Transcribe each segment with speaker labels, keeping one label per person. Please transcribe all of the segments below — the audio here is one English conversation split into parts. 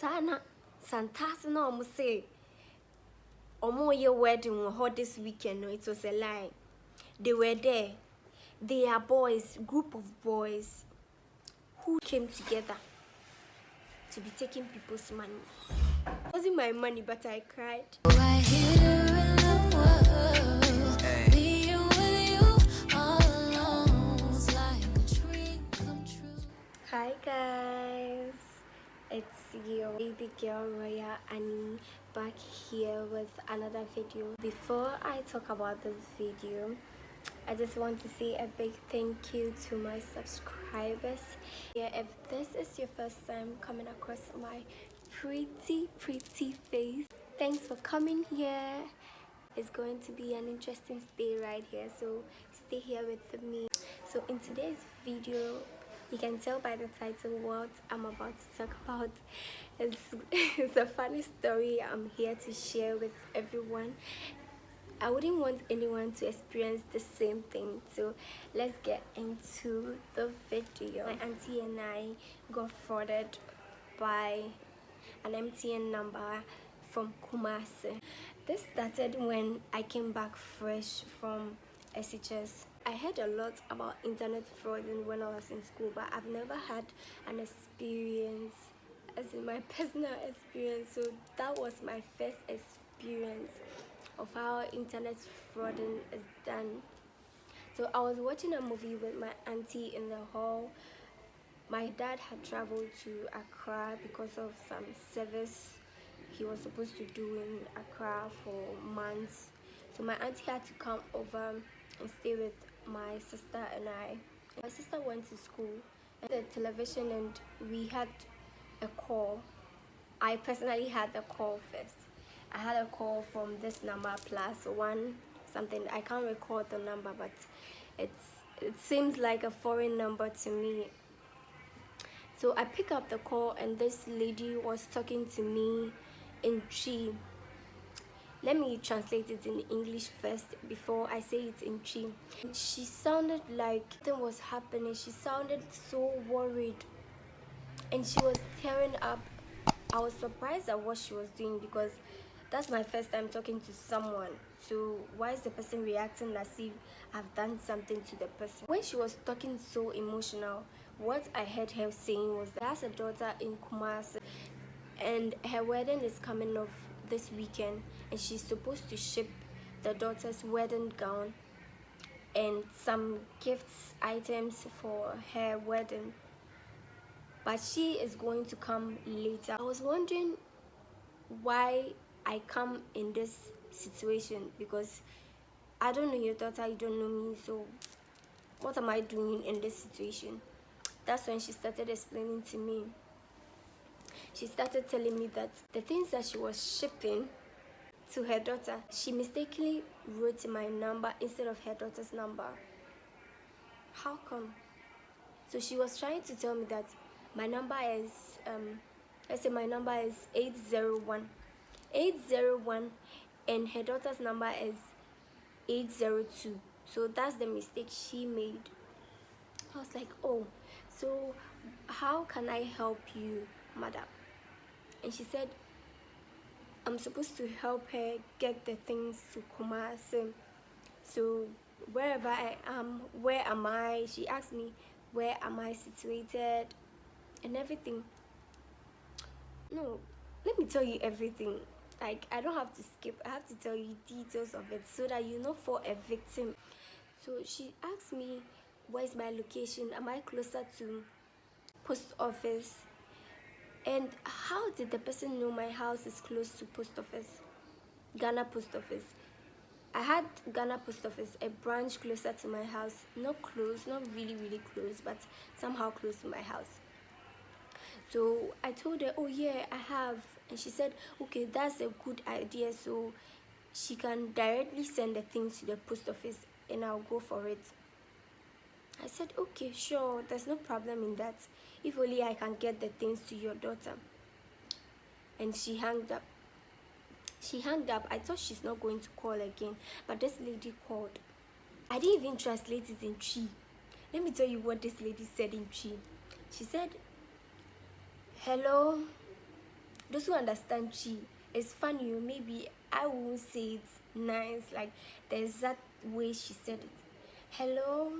Speaker 1: Sana Santas no say your wedding this weekend. No, it was a lie. They were there. They are boys, group of boys who came together to be taking people's money. It wasn't my money, but I cried. Right here in the world, being with you all alone was like a dream come true. Hi guys, it's your baby girl Roya Annie back here with another video. Before I talk about this video, I just want to say a big thank you to my subscribers. Yeah, if this is your first time coming across my pretty face, thanks for coming here. It's going to be an interesting stay right here, so stay here with me. So in today's video, you can tell by the title what I'm about to talk about. It's a funny story I'm here to share with everyone. I wouldn't want anyone to experience the same thing, so let's get into the video. My auntie and I got frauded by an MTN number from Kumasi. This started when I came back fresh from SHS. I heard a lot about internet fraud when I was in school, but I've never had an experience as in my personal experience, so that was my first experience of how internet frauding is done. So I was watching a movie with my auntie in the hall. My dad had traveled to Accra because of some service he was supposed to do in Accra for months. So my auntie had to come over and stay with my sister and I. My sister went to school and the television, and we had a call. I personally had the call first. I had a call from this number plus one something. I can't recall the number, but it seems like a foreign number to me. So I pick up the call, and this lady was talking to me in Chi. Let me translate it in English first before I say it in Chi. She sounded like something was happening. She sounded so worried, and she was tearing up. I was surprised at what she was doing because that's my first time talking to someone. So why is the person reacting as if I've done something to the person? When she was talking so emotional, what I heard her saying was that she has a daughter in Kumasi and her wedding is coming off this weekend, and she's supposed to ship the daughter's wedding gown and some gifts items for her wedding, but she is going to come later. I was wondering why I come in this situation, because I don't know your daughter, you don't know me, so what am I doing in this situation? That's when she started explaining to me. She started telling me that the things that she was shipping to her daughter, she mistakenly wrote my number instead of her daughter's number. How come? So she was trying to tell me that my number is let's say my number is 801 and her daughter's number is 802. So that's the mistake she made. I was like, oh, so how can I help you, madam? And she said I'm supposed to help her get the things to Kumasi. So wherever I am, where am I? She asked me where am I situated and everything. No, let me tell you everything. Like, I don't have to skip. I have to tell you details of it so that you not fall a victim. So she asked me where's my location. Am I closer to post office? And how did the person know my house is close to post office? Ghana post office. I had Ghana post office, a branch closer to my house. Not close, not really close, but somehow close to my house. So I told her, oh yeah, I have. And she said, okay, that's a good idea. So she can directly send the things to the post office and I'll go for it. I said, okay, sure, there's no problem in that. If only I can get the things to your daughter. And she hung up. I thought she's not going to call again, but this lady called. I didn't even translate it in Chi. Let me tell you what this lady said in Chi. She said, hello, Those who understand Chi, it's funny, maybe I won't say it nice, like the exact way she said it. Hello,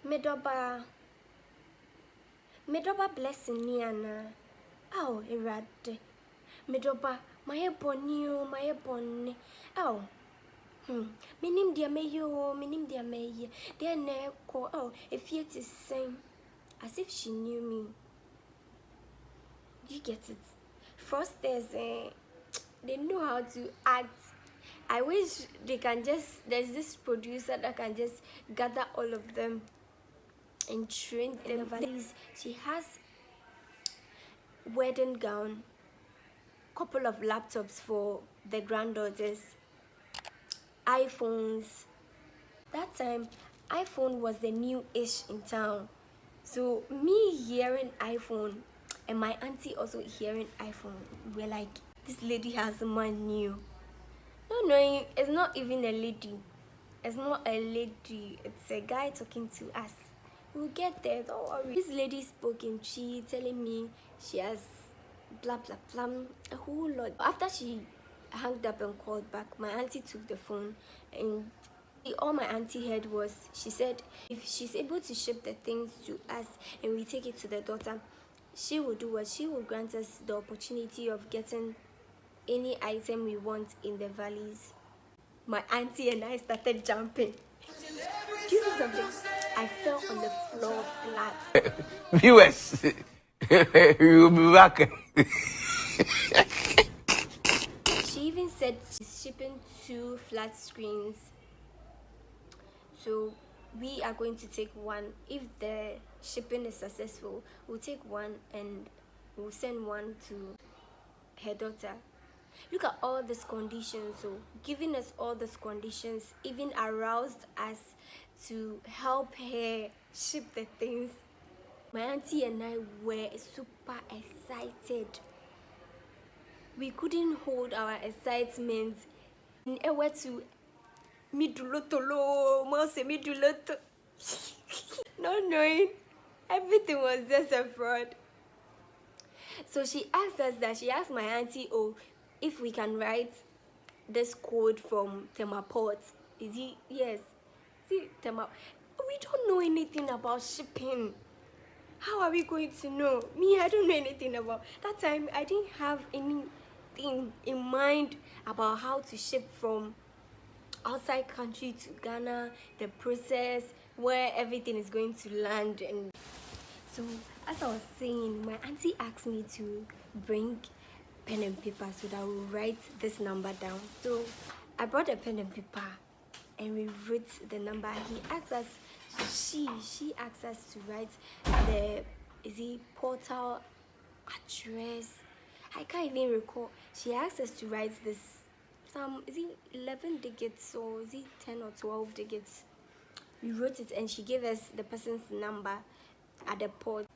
Speaker 1: Medoba blessing ni ana. Oh, erade. Medoba, my bonny. Oh, minim dia meyo. Dia neko. Oh, if it is same, as if she knew me. You get it? First, they know how to act. I wish they can there's this producer that can just gather all of them and train them. She has wedding gown, couple of laptops for the granddaughters, iPhones. That time, iPhone was the new-ish in town. So me hearing iPhone and my auntie also hearing iPhone, we're like, this lady has money. No, it's not even a lady. It's not a lady. It's a guy talking to us. We'll get there, don't worry. This lady spoke in Chi, telling me she has blah blah blah, a whole lot. After she hung up and called back, my auntie took the phone, and all my auntie heard was, she said if she's able to ship the things to us and we take it to the daughter, she will do what? She will grant us the opportunity of getting any item we want in the valleys. My auntie and I started jumping. Do you know something? I fell on the floor flat.
Speaker 2: Viewers, we will be back.
Speaker 1: She even said she's shipping 2 flat screens. So we are going to take one. If the shipping is successful, we'll take one and we'll send one to her daughter. Look at all these conditions. So giving us all these conditions even aroused us to help her ship the things. My auntie and I were super excited. We couldn't hold our excitement. In a way to midulotolo, mouse miduloto. Not knowing everything was just a fraud. So she asked my auntie, oh, if we can write this code from Temaport. Is he? Yes. See, Tema. We don't know anything about shipping. How are we going to know? Me, I don't know anything about that time. I didn't have anything in mind about how to ship from outside country to Ghana, the process, where everything is going to land. And so, as I was saying, my auntie asked me to bring pen and paper so that I will write this number down. So I brought a pen and paper and we wrote the number. He asked us, she asked us to write the portal address. I can't even recall. She asked us to write this, some 11 digits or 10 or 12 digits. We wrote it and she gave us the person's number at the port.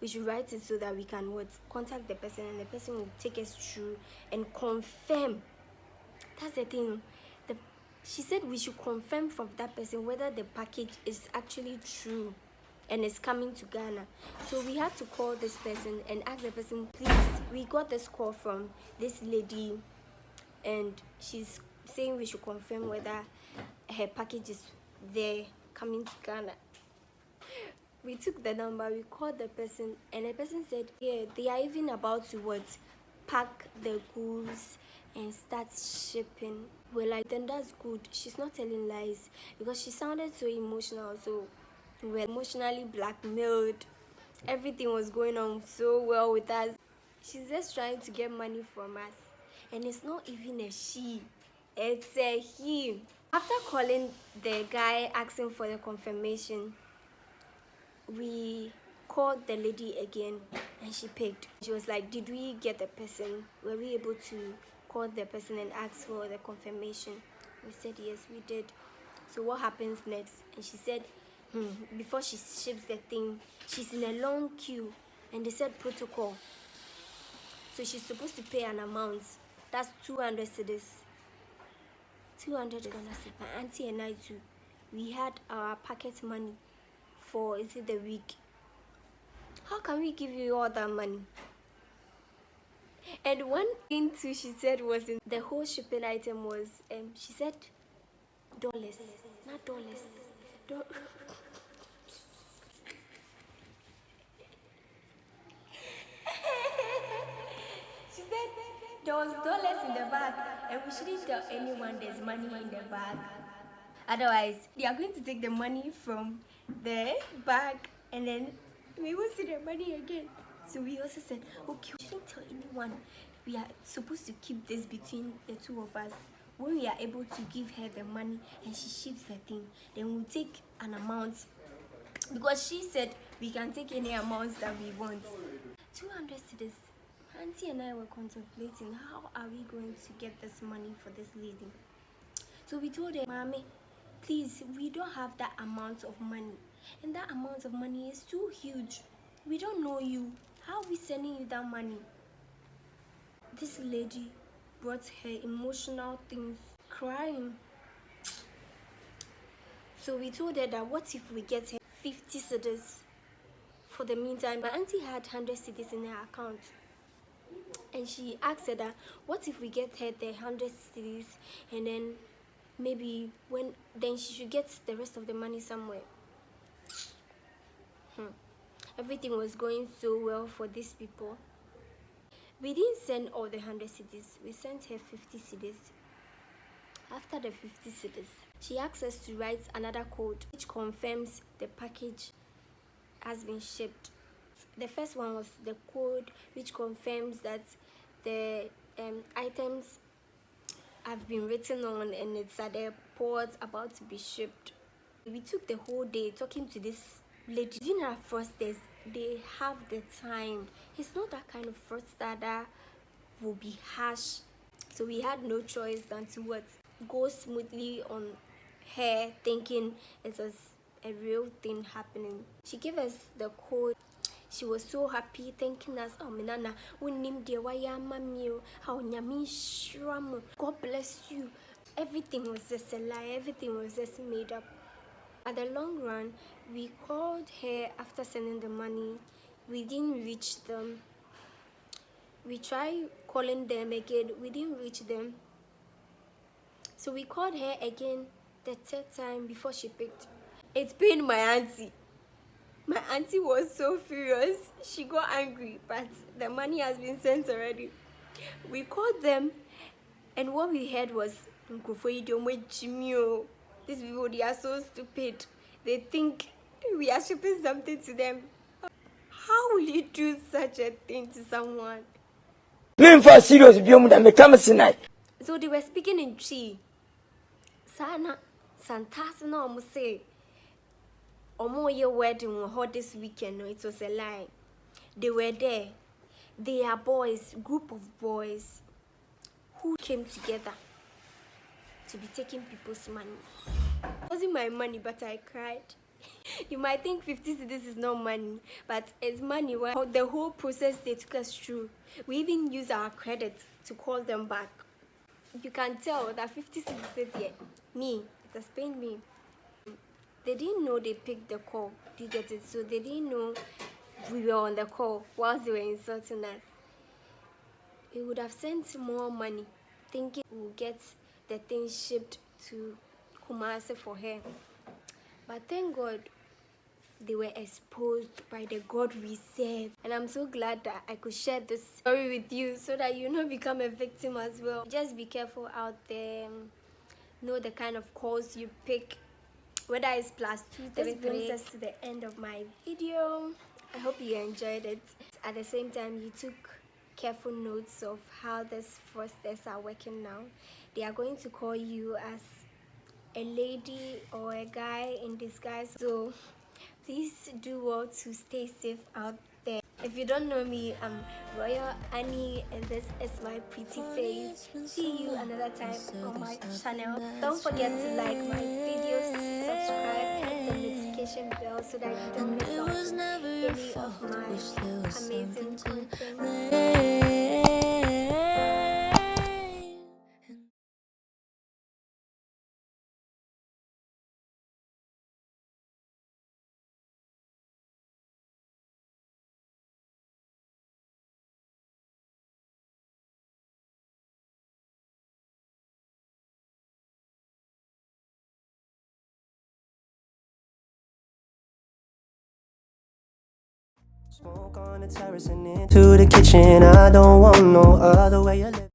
Speaker 1: We should write it so that we can contact the person and the person will take us through and confirm. That's the thing. She said we should confirm from that person whether the package is actually true and is coming to Ghana. So we had to call this person and ask the person, please, we got this call from this lady and she's saying we should confirm whether her package is there coming to Ghana. We took the number, we called the person, and the person said, yeah, they are even about to pack the goods and start shipping. We're like, then that's good. She's not telling lies, because she sounded so emotional. So we were emotionally blackmailed. Everything was going on so well with us. She's just trying to get money from us, and it's not even a she, it's a he. After calling the guy asking for the confirmation, we called the lady again and she picked. She was like, did we get the person? Were we able to call the person and ask for the confirmation? We said yes, we did. So what happens next? And she said, before she ships the thing, she's in a long queue and they said protocol. So she's supposed to pay an amount. That's 200 cedis. 200 Ghana cedis. My auntie and I too, we had our pocket money for the week. How can we give you all that money? And one thing too she said was in the whole shipping item was she said dollars, not dollars. She said there was dollars in the bag and we shouldn't tell anyone there's money in the bag. Otherwise, they are going to take the money from the bag and then we won't see the money again. So we also said, okay, we shouldn't tell anyone. We are supposed to keep this between the two of us. When we are able to give her the money and she ships the thing, then we'll take an amount. Because she said we can take any amounts that we want. 200 cedis. Auntie and I were contemplating how are we going to get this money for this lady. So we told her, Mommy, please, we don't have that amount of money. And that amount of money is too huge. We don't know you. How are we sending you that money? This lady brought her emotional things, crying. So we told her that what if we get her 50 cedis for the meantime? My auntie had 100 cedis in her account. And she asked her that what if we get her the 100 cedis and then maybe then she should get the rest of the money somewhere. Everything was going so well for these people. We didn't send all the 100 cedis. We sent her 50 cedis. After the 50 cedis, she asked us to write another code which confirms the package has been shipped. The first one was the code which confirms that the items have been written on and it's at the port about to be shipped. We took the whole day talking to this lady. You know, fraudsters, they have the time. It's not that kind of fraudster that will be harsh. So we had no choice than to go smoothly on her, thinking it was a real thing happening. She gave us the code. She was so happy, thanking us. Oh, Minana, God bless you. Everything was just a lie. Everything was just made up. At the long run, we called her after sending the money. We didn't reach them. We tried calling them again. We didn't reach them. So we called her again the third time before she picked. It pained my auntie. My auntie was so furious. She got angry, but the money has been sent already. We called them, and what we heard was, these people, they are so stupid. They think we are shipping something to them. How will you do such a thing to someone? So they were speaking in Chi. Sana, Santas no almost say, your wedding this weekend. No, it was a lie. They were there. They are boys, group of boys who came together to be taking people's money. It wasn't my money, but I cried. You might think 50 cedis is not money, but it's money. Well, the whole process they took us through. We even use our credit to call them back. You can tell that 50 cedis there. Me, it has pained me. They didn't know they picked the call. Do you get it? So they didn't know we were on the call whilst they were insulting us. We would have sent more money, thinking we'll get the thing shipped to Kumasi for her. But thank God, they were exposed by the God we serve. And I'm so glad that I could share this story with you so that you not become a victim as well. Just be careful out there. Know the kind of calls you pick, whether it's +233. This brings us to the end of my video. I hope you enjoyed it. At the same time, you took careful notes of how these fraudsters are working now. They are going to call you as a lady or a guy in disguise. So please do well to stay safe out there. If you don't know me, I'm Royal Annie and this is my pretty face. See you another time on my channel. Don't forget to like my videos, subscribe, hit the notification bell so that you don't miss out on any of my amazing content.
Speaker 3: Smoke on the terrace and into the kitchen. I don't want no other way of living.